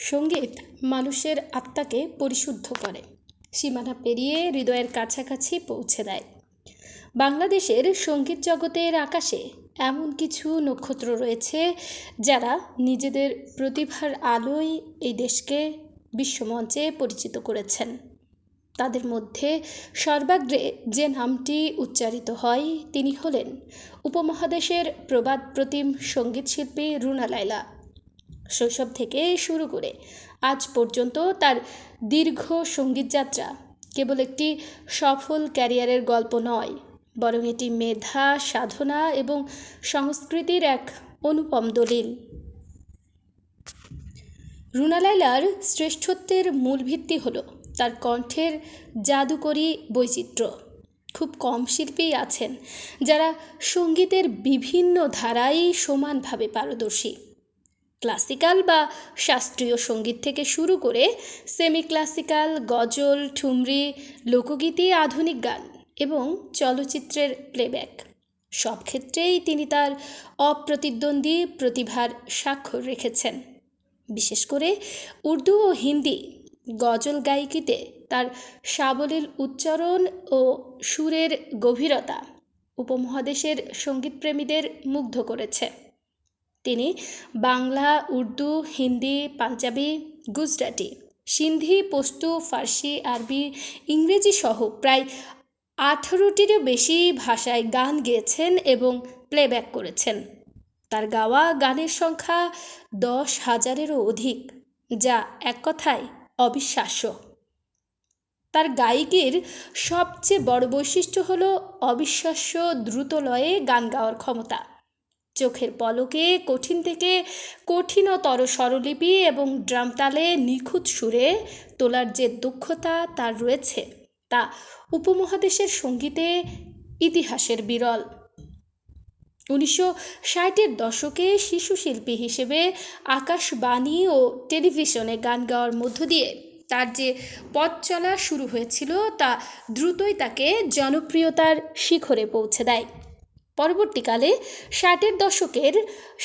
সঙ্গীত মানুষের আত্মাকে পরিশুদ্ধ করে, সীমানা পেরিয়ে হৃদয়ের কাছাকাছি পৌঁছে দেয়। বাংলাদেশের সঙ্গীত জগতের আকাশে এমন কিছু নক্ষত্র রয়েছে যারা নিজেদের প্রতিভার আলোয় এই দেশকে বিশ্বমঞ্চে পরিচিত করেছেন। তাদের মধ্যে সর্বাগ্রে যে নামটি উচ্চারিত হয় তিনি হলেন উপমহাদেশের প্রবাদ প্রতিম সঙ্গীতশিল্পী রুনা লায়লা। শৈশব থেকে শুরু করে আজ পর্যন্ত তার দীর্ঘ সঙ্গীত যাত্রা কেবল একটি সফল ক্যারিয়ারের গল্প নয়, বরং এটি মেধা, সাধনা এবং সংস্কৃতির এক অনুপম দলিল। রুনা লায়লার শ্রেষ্ঠত্বের মূল ভিত্তি হল তার কণ্ঠের জাদুকরী বৈচিত্র্য। খুব কম শিল্পী আছেন যারা সঙ্গীতের বিভিন্ন ধারায় সমানভাবে পারদর্শী। ক্লাসিক্যাল বা শাস্ত্রীয় সঙ্গীত থেকে শুরু করে সেমি ক্লাসিক্যাল, গজল, ঠুমরি, লোকগীতি, আধুনিক গান এবং চলচ্চিত্রের প্লেব্যাক, সব ক্ষেত্রেই তিনি তার অপ্রতিদ্বন্দ্বী প্রতিভার স্বাক্ষর রেখেছেন। বিশেষ করে উর্দু ও হিন্দি গজল গায়কিতে তার সাবলীল উচ্চারণ ও সুরের গভীরতা উপমহাদেশের সঙ্গীতপ্রেমীদের মুগ্ধ করেছে। তিনি বাংলা, উর্দু, হিন্দি, পাঞ্জাবি, গুজরাটি, সিন্ধি, পশতু, ফার্সি, আরবি, ইংরেজি সহ প্রায় 18টিরও বেশি ভাষায় গান গেয়েছেন এবং প্লেব্যাক করেছেন। তার গাওয়া গানের সংখ্যা 10,000-এরও অধিক, যা এক কথায় অবিশ্বাস্য। তার গায়িকীর সবচেয়ে বড় বৈশিষ্ট্য হল অবিশ্বাস্য দ্রুত লয়ে গান গাওয়ার ক্ষমতা। চোখের পলকে কঠিন থেকে কঠিনতর স্বরলিপি এবং ড্রাম তালে নিখুঁত সুরে তোলার যে দক্ষতা তার রয়েছে তা উপমহাদেশের সঙ্গীতে ইতিহাসের বিরল। 1960-এর দশকে শিশু শিল্পী হিসেবে আকাশবাণী ও টেলিভিশনে গান গাওয়ার মধ্য দিয়ে তার যে পথ চলা শুরু হয়েছিল তা দ্রুতই তাকে জনপ্রিয়তার শিখরে পৌঁছে দেয়। পরবর্তীকালে 60-এর দশকের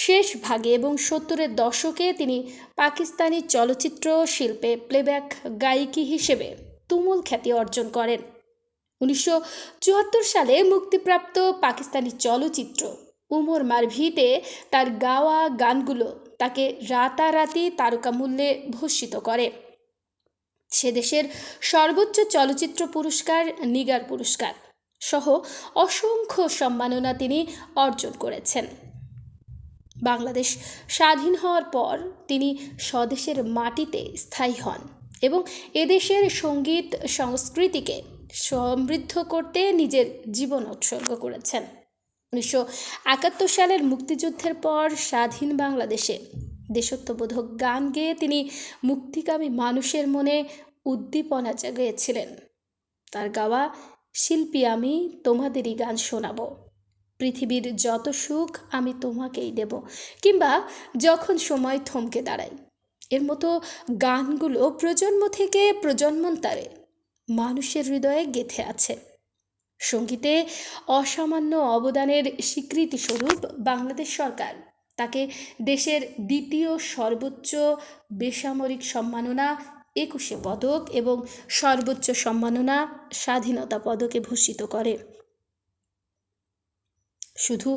শেষ ভাগে এবং 70-এর দশকে তিনি পাকিস্তানি চলচ্চিত্র শিল্পে প্লেব্যাক গায়িকা হিসেবে তুমুল খ্যাতি অর্জন করেন। 1974 সালে মুক্তিপ্রাপ্ত পাকিস্তানি চলচ্চিত্র উমর মারভিতে তার গাওয়া গানগুলো তাকে রাতারাতি তারকামূল্যে ভূষিত করে। সে দেশের সর্বোচ্চ চলচ্চিত্র পুরস্কার নিগার পুরস্কার সহ অসংখ্য সম্মাননা তিনি অর্জন করেছেন। বাংলাদেশ স্বাধীন হওয়ার পর তিনি স্বদেশের মাটিতে স্থায়ী হন এবং এদেশের সঙ্গীত সংস্কৃতিকে সমৃদ্ধ করতে নিজের জীবন উৎসর্গ করেছেন। 1971 সালের মুক্তিযুদ্ধের পর স্বাধীন বাংলাদেশে দেশত্ববোধক গান গেয়ে তিনি মুক্তিকামী মানুষের মনে উদ্দীপনা জাগিয়েছিলেন। তার গাওয়া শিল্পী আমি তোমাদেরই গান শোনাবো, পৃথিবীর যত সুখ আমি তোমাকেই দেব, কিংবা যখন সময় থমকে দাঁড়াই, এর মতো গানগুলো প্রজন্ম থেকে প্রজন্মান্তরে মানুষের হৃদয়ে গেঁথে আছে। সঙ্গীতে অসামান্য অবদানের স্বীকৃতিস্বরূপ বাংলাদেশ সরকার তাকে দেশের দ্বিতীয় সর্বোচ্চ বেসামরিক সম্মাননা 21 পদক এবং সর্বোচ্চ সম্মাননা স্বাধীনতা পদকে ভূষিত করে। শুধু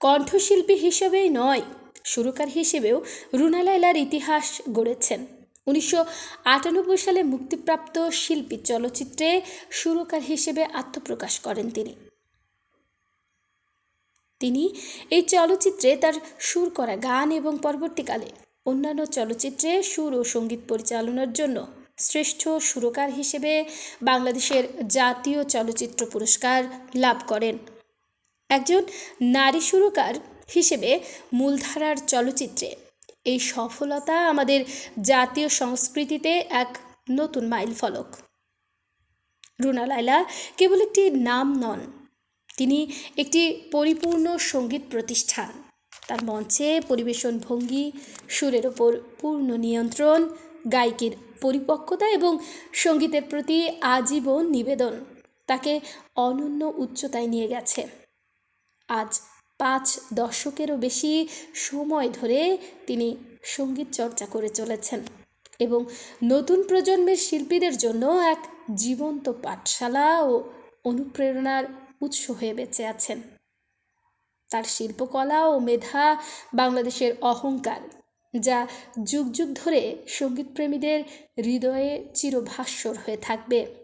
কণ্ঠশিল্পী হিসেবেই নয়, সুরকার হিসেবেও রুনা লায়লার ইতিহাস গড়েছেন। 1998 সালে মুক্তিপ্রাপ্ত শিল্পী চলচ্চিত্রে সুরকার হিসেবে আত্মপ্রকাশ করেন তিনি এই চলচ্চিত্রে তার সুর করা গান এবং পরবর্তীকালে অন্যান্য চলচ্চিত্রে সুর ও সঙ্গীত পরিচালনার জন্য শ্রেষ্ঠ সুরকার হিসেবে বাংলাদেশের জাতীয় চলচ্চিত্র পুরস্কার লাভ করেন। একজন নারী সুরকার হিসেবে মূলধারার চলচ্চিত্রে এই সফলতা আমাদের জাতীয় সংস্কৃতিতে এক নতুন মাইলফলক। রুনা লায়লা কেবল একটি নাম নন, তিনি একটি পরিপূর্ণ সঙ্গীত প্রতিষ্ঠান। তার মঞ্চে পরিবেশন ভঙ্গি, সুরের ওপর পূর্ণ নিয়ন্ত্রণ, গায়িকার পরিপক্কতা এবং সঙ্গীতের প্রতি আজীবন নিবেদন তাকে অনন্য উচ্চতায় নিয়ে গেছে। আজ 5 দশকেরও বেশি সময় ধরে তিনি সঙ্গীত চর্চা করে চলেছেন এবং নতুন প্রজন্মের শিল্পীদের জন্য এক জীবন্ত পাঠশালা ও অনুপ্রেরণার উৎস হয়ে বেঁচে আছেন। তার শিল্পকলা ও মেধা বাংলাদেশের অহংকার, যা যুগ যুগ ধরে সঙ্গীতপ্রেমীদের হৃদয়ে চিরভাস্বর হয়ে থাকবে।